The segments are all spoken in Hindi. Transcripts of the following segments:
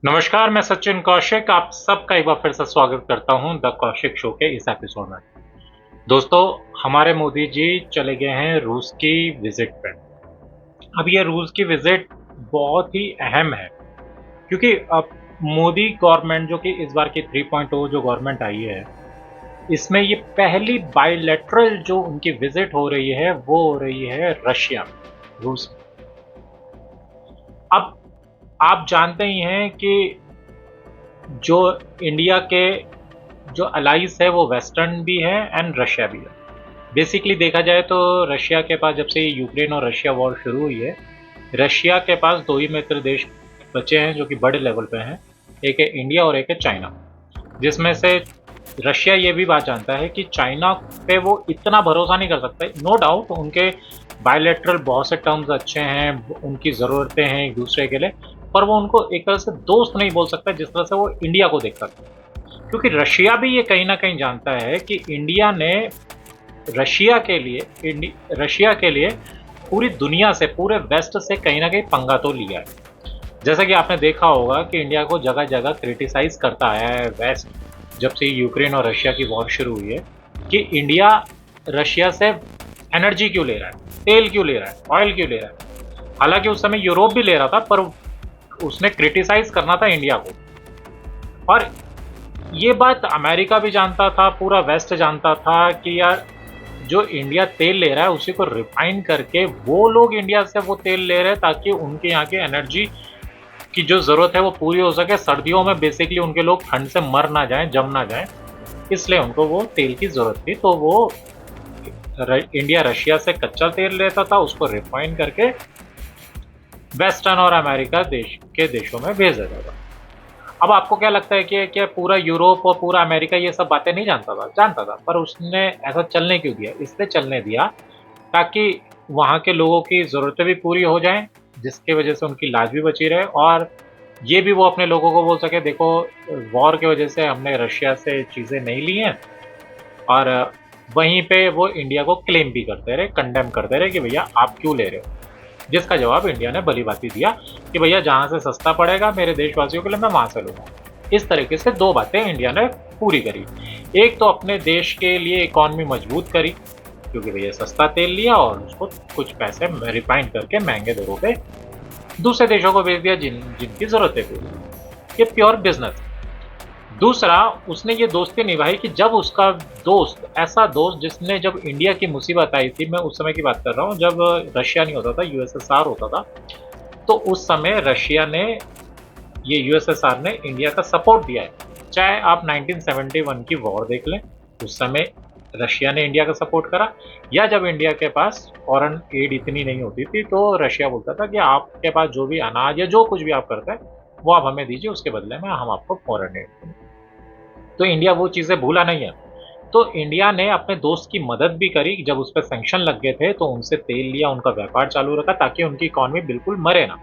नमस्कार, मैं सचिन कौशिक आप सबका एक बार फिर से स्वागत करता हूं द कौशिक शो के इस एपिसोड में। दोस्तों, हमारे मोदी जी चले गए हैं रूस की विजिट पे। अब ये रूस की विजिट बहुत ही अहम है क्योंकि अब मोदी गवर्नमेंट जो कि इस बार की 3.0 जो गवर्नमेंट आई है, इसमें ये पहली बायलैटरल जो उनकी विजिट हो रही है वो हो रही है रशिया में, रूस में। अब आप जानते ही हैं कि जो इंडिया के जो अलाइज है वो वेस्टर्न भी है एंड रशिया भी है। बेसिकली देखा जाए तो रशिया के पास जब से यूक्रेन और रशिया वॉर शुरू हुई है, रशिया के पास दो ही मित्र देश बचे हैं जो कि बड़े लेवल पे हैं। एक है इंडिया और एक है चाइना, जिसमें से रशिया ये भी बात जानता है कि चाइना पे वो इतना भरोसा नहीं कर सकता। नो डाउट उनके बायलैटरल बहुत से टर्म्स अच्छे हैं, उनकी ज़रूरतें हैं एक दूसरे के लिए, पर वो उनको एक तरह से दोस्त नहीं बोल सकता जिस तरह से वो इंडिया को देख सकता है। क्योंकि रशिया भी ये कहीं ना कहीं जानता है कि इंडिया ने रशिया के लिए पूरी दुनिया से, पूरे वेस्ट से कहीं ना कहीं पंगा तो लिया है। जैसा कि आपने देखा होगा कि इंडिया को जगह जगह क्रिटिसाइज करता आया है वेस्ट, जब से यूक्रेन और रशिया की वॉर शुरू हुई है, कि इंडिया रशिया से एनर्जी क्यों ले रहा है, तेल क्यों ले रहा है, ऑयल क्यों ले रहा है। हालांकि उस समय यूरोप भी ले रहा था, पर उसने क्रिटिसाइज करना था इंडिया को। और ये बात अमेरिका भी जानता था, पूरा वेस्ट जानता था कि यार जो इंडिया तेल ले रहा है उसी को रिफाइन करके वो लोग इंडिया से वो तेल ले रहे हैं ताकि उनके यहाँ की एनर्जी की जो ज़रूरत है वो पूरी हो सके। सर्दियों में बेसिकली उनके लोग ठंड से मर ना जाएं, जम ना जाएं, इसलिए उनको वो तेल की ज़रूरत थी। तो वो इंडिया रशिया से कच्चा तेल लेता था, उसको रिफाइन करके वेस्टर्न और अमेरिका देशों में भेज देता था। अब आपको क्या लगता है कि क्या पूरा यूरोप और पूरा अमेरिका ये सब बातें नहीं जानता था? जानता था, पर उसने ऐसा चलने क्यों दिया? इसलिए चलने दिया ताकि वहाँ के लोगों की ज़रूरतें भी पूरी हो जाएँ, जिसकी वजह से उनकी लाज भी बची रहे, और ये भी वो अपने लोगों को बोल सके, देखो वॉर की वजह से हमने रशिया से चीज़ें नहीं ली हैं। और वहीं पे वो इंडिया को क्लेम भी करते रहे, कंडेम करते रहे कि भैया आप क्यों ले रहे हो? जिसका जवाब इंडिया ने भली-भांति दिया कि भैया जहाँ से सस्ता पड़ेगा मेरे देशवासियों के लिए, मैं वहाँ से लूँगा। इस तरीके से 2 बातें इंडिया ने पूरी करी। एक तो अपने देश के लिए इकॉनमी मजबूत करी, क्योंकि भैया सस्ता तेल लिया और उसको कुछ पैसे में रिफाइन करके महँगे दरों पे दूसरे देशों को बेच दिया जिनकी ज़रूरतें पूरी। ये प्योर बिज़नेस। दूसरा, उसने ये दोस्ती निभाई कि जब उसका दोस्त, ऐसा दोस्त जिसने, जब इंडिया की मुसीबत आई थी, मैं उस समय की बात कर रहा हूँ जब रशिया नहीं होता था, यूएसएसआर होता था, तो उस समय रशिया ने, ये यूएसएसआर ने इंडिया का सपोर्ट दिया है। चाहे आप 1971 की वॉर देख लें, उस समय रशिया ने इंडिया का सपोर्ट करा, या जब इंडिया के पास फॉरेन एड इतनी नहीं होती थी तो रशिया बोलता था कि आपके पास जो भी अनाज या जो कुछ भी आप करते हैं वो आप हमें दीजिए, उसके बदले में हम आपको फॉरेन एड देंगे। तो इंडिया वो चीज़ें भूला नहीं है। तो इंडिया ने अपने दोस्त की मदद भी करी, जब उस पे सैंक्शन लग गए थे तो उनसे तेल लिया, उनका व्यापार चालू रखा ताकि उनकी इकॉनमी बिल्कुल मरे ना।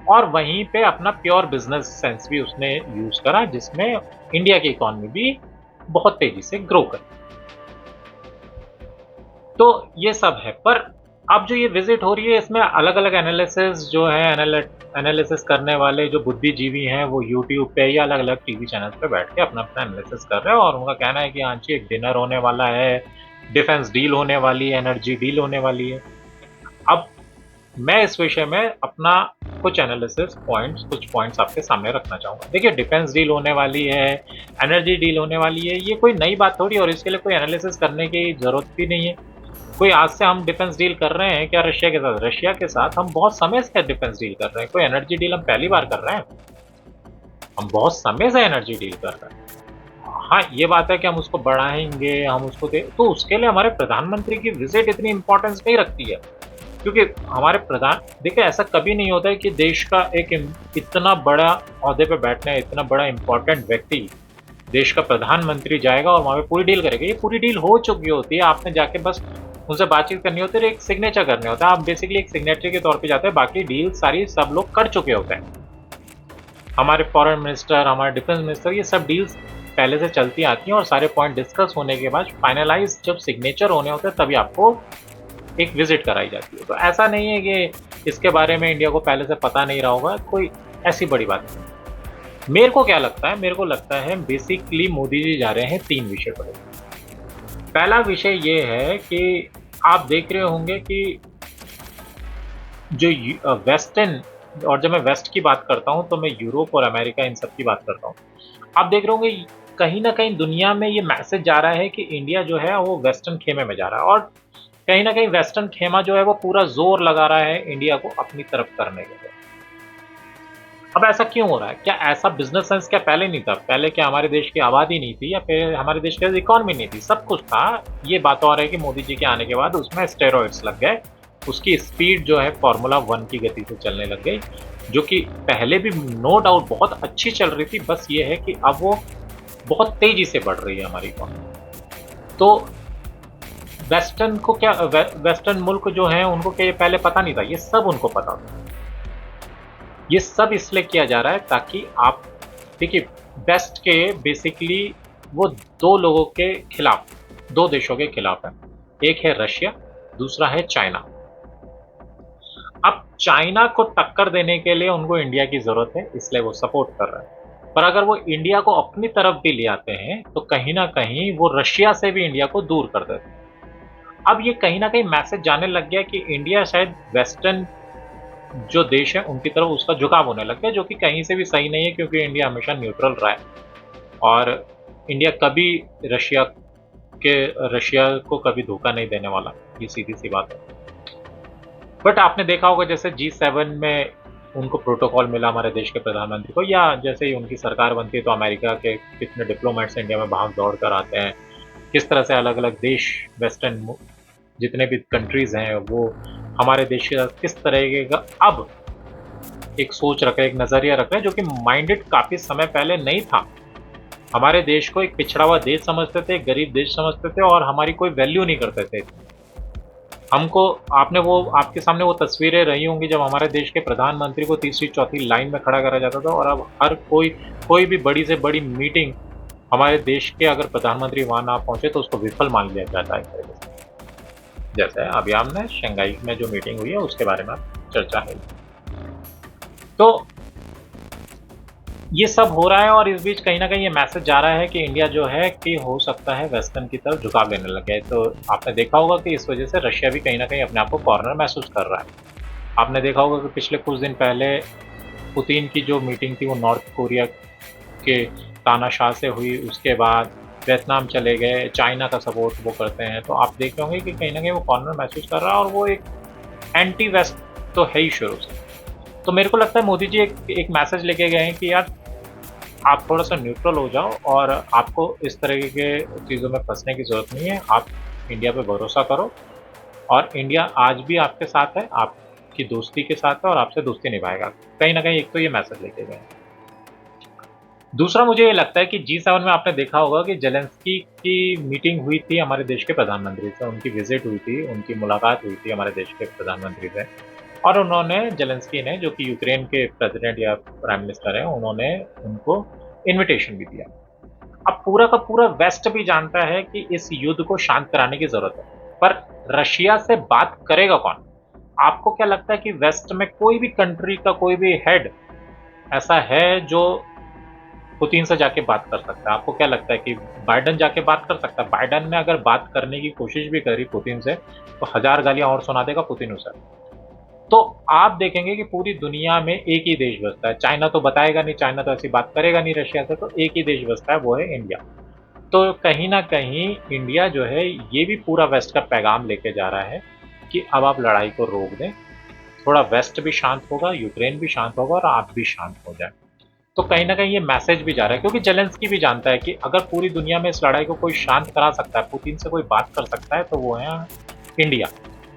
और वहीं पे अपना प्योर बिजनेस सेंस भी उसने यूज़ करा, जिसमें इंडिया की इकॉनमी भी बहुत तेज़ी से ग्रो करी। तो ये सब है, पर अब जो ये विज़िट हो रही है इसमें अलग-अलग एनालिसिस जो है, एनालिसिस करने वाले जो बुद्धिजीवी हैं वो यूट्यूब पे या अलग-अलग टीवी चैनल्स पे बैठ के अपना-अपना एनालिसिस कर रहे हैं, और उनका कहना है कि हाँ जी, एक डिनर होने वाला है, डिफेंस डील होने वाली है, एनर्जी डील होने वाली है। अब मैं इस विषय में अपना कुछ पॉइंट्स आपके सामने रखना चाहूँगा। देखिए, डिफेंस डील होने वाली है, एनर्जी डील होने वाली है, ये कोई नई बात थोड़ी, और इसके लिए कोई एनालिसिस करने की ज़रूरत भी नहीं है। कोई आज से हम डिफेंस डील कर रहे हैं क्या रशिया के साथ? रशिया के साथ हम बहुत समय से डिफेंस डील कर रहे हैं, कोई एनर्जी डील हम पहली बार कर रहे हैं? हम बहुत समय से एनर्जी डील कर रहे हैं। हाँ, ये बात है कि हम उसको बढ़ाएँगे, हम उसको दे, तो उसके लिए हमारे प्रधानमंत्री की विज़िट इतनी इम्पोर्टेंस नहीं रखती है। क्योंकि हमारे प्रधान, देखिए ऐसा कभी नहीं होता है कि देश का एक इतना बड़ा ओहदे पे बैठने, इतना बड़ा इम्पोर्टेंट व्यक्ति, देश का प्रधानमंत्री जाएगा और वहाँ पे पूरी डील करेगा। ये पूरी डील हो चुकी होती है, आपने जाके बस उनसे बातचीत करनी होती है और एक सिग्नेचर करने होता है। आप बेसिकली एक सिग्नेटरी के तौर पे जाते हैं, बाकी डील सारी सब लोग कर चुके होते हैं। हमारे फॉरेन मिनिस्टर, हमारे डिफेंस मिनिस्टर, ये सब डील्स पहले से चलती आती हैं, और सारे पॉइंट डिस्कस होने के बाद फाइनलाइज जब सिग्नेचर होने होते हैं तभी आपको एक विजिट कराई जाती है। तो ऐसा नहीं है कि इसके बारे में इंडिया को पहले से पता नहीं रहा होगा, कोई ऐसी बड़ी बात नहीं। मेरे को क्या लगता है, मेरे को लगता है बेसिकली मोदी जी जा रहे हैं 3 विषय पर। पहला विषय ये है कि आप देख रहे होंगे कि जो वेस्टर्न, और जब मैं वेस्ट की बात करता हूँ तो मैं यूरोप और अमेरिका इन सब की बात करता हूँ। आप देख रहे होंगे कहीं न कहीं दुनिया में ये मैसेज जा रहा है कि इंडिया जो है वो वेस्टर्न खेमे में जा रहा है, और कहीं न कहीं वेस्टर्न खेमा जो है वो पूरा ज़ोर लगा रहा है इंडिया को अपनी तरफ करने के लिए। अब ऐसा क्यों हो रहा है? क्या ऐसा बिज़नेस सेंस क्या पहले नहीं था? पहले क्या हमारे देश की आबादी नहीं थी, या फिर हमारे देश की इकोनॉमी नहीं थी? सब कुछ था। ये बात और है कि मोदी जी के आने के बाद उसमें स्टेरॉइड्स लग गए। उसकी स्पीड जो है फ़ॉर्मूला 1 की गति से चलने लग गई, जो कि पहले भी नो डाउट बहुत अच्छी चल रही थी। बस ये है कि अब वो बहुत तेज़ी से बढ़ रही है हमारी इकोनॉमी। तो वेस्टर्न को क्या, वेस्टर्न मुल्क जो हैं उनको क्या ये पहले पता नहीं था? ये सब उनको पता था। ये सब इसलिए किया जा रहा है ताकि आप देखिए, वेस्ट के बेसिकली वो 2 लोगों के खिलाफ, 2 देशों के खिलाफ है। एक है रशिया, दूसरा है चाइना। अब चाइना को टक्कर देने के लिए उनको इंडिया की ज़रूरत है, इसलिए वो सपोर्ट कर रहे हैं। पर अगर वो इंडिया को अपनी तरफ भी ले आते हैं, तो कहीं न कहीं वो रशिया से भी इंडिया को दूर कर देते हैं। अब ये कहीं न कहीं मैसेज जाने लग गया कि इंडिया शायद वेस्टर्न जो देश हैं उनकी तरफ उसका झुकाव होने लग गया, जो कि कहीं से भी सही नहीं है, क्योंकि इंडिया हमेशा न्यूट्रल रहा है, और इंडिया कभी रशिया रशिया को कभी धोखा नहीं देने वाला, ये सीधी-सी बात है। बट आपने देखा होगा जैसे G7 में उनको प्रोटोकॉल मिला हमारे देश के प्रधानमंत्री को, या जैसे ही उनकी सरकार बनती है तो अमेरिका के कितने डिप्लोमेट्स इंडिया में भाग दौड़ कर आते हैं। किस तरह से अलग-अलग देश, वेस्टर्न जितने भी कंट्रीज़ हैं वो हमारे देश के साथ किस तरीके का अब एक सोच रख रहे हैं, एक नज़रिया रख रहे हैं, जो कि माइंडेड काफ़ी समय पहले नहीं था। हमारे देश को एक पिछड़ा हुआ देश समझते थे, एक गरीब देश समझते थे, और हमारी कोई वैल्यू नहीं करते थे। हमको, आपने वो, आपके सामने वो तस्वीरें रही होंगी जब हमारे देश के प्रधानमंत्री को तीसरी-चौथी लाइन में खड़ा करा जाता था, और अब हर कोई भी बड़ी से बड़ी मीटिंग हमारे देश के अगर प्रधानमंत्री वहाँ ना पहुँचे तो उसको विफल मान लिया जाता है एक तरीके से। जैसे अभी हमने शंघाई में जो मीटिंग हुई है उसके बारे में चर्चा है। तो ये सब हो रहा है, और इस बीच कहीं न कहीं ये मैसेज जा रहा है कि इंडिया जो है कि हो सकता है वेस्टर्न की तरफ झुकाव लेने लग गया है। तो आपने देखा होगा कि इस वजह से रशिया भी कहीं न कहीं अपने आप को कॉर्नर महसूस कर रहा है। आपने देखा होगा कि पिछले कुछ दिन पहले पुतिन की जो मीटिंग थी वो नॉर्थ कोरिया के तानाशाह से हुई, उसके बाद वियतनाम चले गए, चाइना का सपोर्ट वो करते हैं। तो आप देख रहे होंगे कि कहीं न कहीं वो कॉर्नर महसूस कर रहा है, और वो एक एंटी वेस्ट तो है ही शुरू से। तो मेरे को लगता है मोदी जी एक मैसेज लेके गए हैं कि यार आप थोड़ा-सा न्यूट्रल हो जाओ, और आपको इस तरह के चीज़ों में फँसने की ज़रूरत नहीं है। आप इंडिया पे भरोसा करो, और इंडिया आज भी आपके साथ है, आपकी दोस्ती के साथ है, और आपसे दोस्ती निभाएगा। कहीं न कहीं एक तो ये मैसेज लेके गए हैं। दूसरा मुझे ये लगता है कि G7 में आपने देखा होगा कि ज़ेलेंस्की की मीटिंग हुई थी हमारे देश के प्रधानमंत्री से, उनकी विज़िट हुई थी, उनकी मुलाकात हुई थी हमारे देश के प्रधानमंत्री से, और उन्होंने, ज़ेलेंस्की ने, जो कि यूक्रेन के प्रेज़िडेंट या प्राइम मिनिस्टर हैं, उन्होंने उनको इन्विटेशन भी दिया। अब पूरा का पूरा वेस्ट भी जानता है कि इस युद्ध को शांत कराने की ज़रूरत है, पर रशिया से बात करेगा कौन? आपको क्या लगता है कि वेस्ट में कोई भी कंट्री का कोई भी हेड ऐसा है जो पुतिन से जाके बात कर सकता है? आपको क्या लगता है कि बाइडेन जाके बात कर सकता है? बाइडेन ने अगर बात करने की कोशिश भी करी पुतिन से, तो हज़ार गालियाँ और सुना देगा पुतिन उसे। तो आप देखेंगे कि पूरी दुनिया में एक ही देश बचता है। चाइना तो बताएगा नहीं, चाइना तो ऐसी बात करेगा नहीं रशिया से, तो एक ही देश बचता है, वो है इंडिया। तो कहीं न कहीं इंडिया जो है ये भी पूरा वेस्ट का पैगाम लेके जा रहा है कि अब आप लड़ाई को रोक दें। थोड़ा वेस्ट भी शांत होगा, यूक्रेन भी शांत होगा, और आप भी शांत हो जाएँ। तो कहीं न कहीं ये मैसेज भी जा रहा है, क्योंकि ज़ेलेंस्की भी जानता है कि अगर पूरी दुनिया में इस लड़ाई को कोई शांत करा सकता है, पुतिन से कोई बात कर सकता है, तो वो है इंडिया,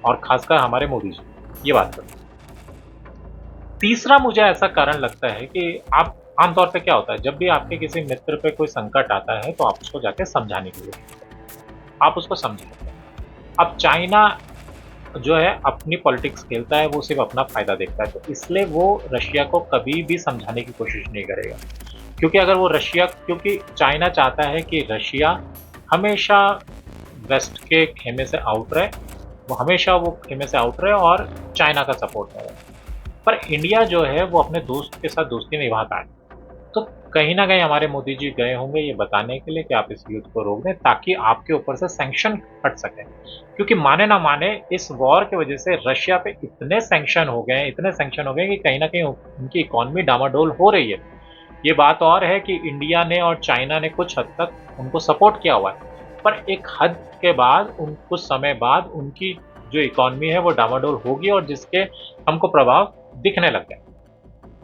और ख़ासकर हमारे मोदी जी। ये बात करते हैं। तीसरा मुझे ऐसा कारण लगता है कि आप आमतौर पे क्या होता है, जब भी आपके किसी मित्र पे कोई संकट आता है तो आप उसको जाके समझाने की कोशिश करते हैं। आप उसको समझाते हैं। अब चाइना जो है अपनी पॉलिटिक्स खेलता है, वो सिर्फ़ अपना फ़ायदा देखता है, तो इसलिए वो रशिया को कभी भी समझाने की कोशिश नहीं करेगा। क्योंकि अगर वो रशिया, क्योंकि चाइना चाहता है कि रशिया हमेशा वेस्ट के खेमे से आउट रहे, वो हमेशा वो खेमे से आउट रहे और चाइना का सपोर्ट में रहे। पर इंडिया जो है वो अपने दोस्त के साथ दोस्ती निभाता है। तो कहीं न कहीं हमारे मोदी जी गए होंगे ये बताने के लिए कि आप इस युद्ध को रोक दें ताकि आपके ऊपर से सैंक्शन हट सकें। क्योंकि माने ना माने इस वॉर की वज़ह से रशिया पे इतने सैंक्शन हो गए हैं, इतने सैंक्शन हो गए हैं कि कहीं न कहीं उनकी इकोनॉमी डामाडोल हो रही है। ये बात और है कि इंडिया ने और चाइना ने कुछ हद तक उनको सपोर्ट किया हुआ है। पर एक हद के बाद कुछ समय बाद उनकी जो इकोनॉमी है वो डामाडोल होगी और जिसके हमको प्रभाव दिखने लग गए।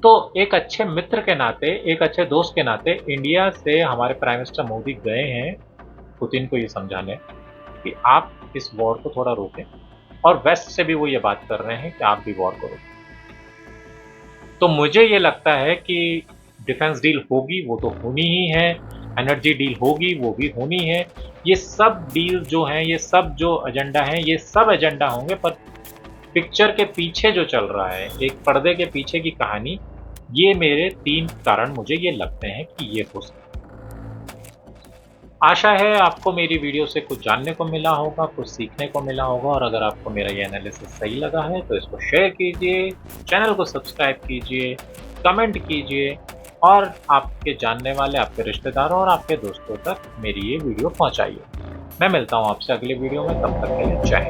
तो एक अच्छे मित्र के नाते, एक अच्छे दोस्त के नाते इंडिया से हमारे प्राइम मिनिस्टर मोदी गए हैं पुतिन को ये समझाने कि आप इस वॉर को थोड़ा रोकें और वेस्ट से भी वो ये बात कर रहे हैं कि आप भी वॉर को रोकें। तो मुझे ये लगता है कि डिफेंस डील होगी, वो तो होनी ही है, एनर्जी डील होगी, वो भी होनी है। ये सब डील जो हैं, ये सब जो एजेंडा हैं, ये सब एजेंडा होंगे पर पिक्चर के पीछे जो चल रहा है, एक पर्दे के पीछे की कहानी, ये मेरे 3 कारण मुझे ये लगते हैं कि ये हो सकता है। आशा है आपको मेरी वीडियो से कुछ जानने को मिला होगा, कुछ सीखने को मिला होगा और अगर आपको मेरा ये एनालिसिस सही लगा है तो इसको शेयर कीजिए, चैनल को सब्सक्राइब कीजिए, कमेंट कीजिए और आपके जानने वाले, आपके रिश्तेदारों और आपके दोस्तों तक मेरी ये वीडियो पहुँचाइए। मैं मिलता हूँ आपसे अगले वीडियो में, तब तक के लिए जय हिंद।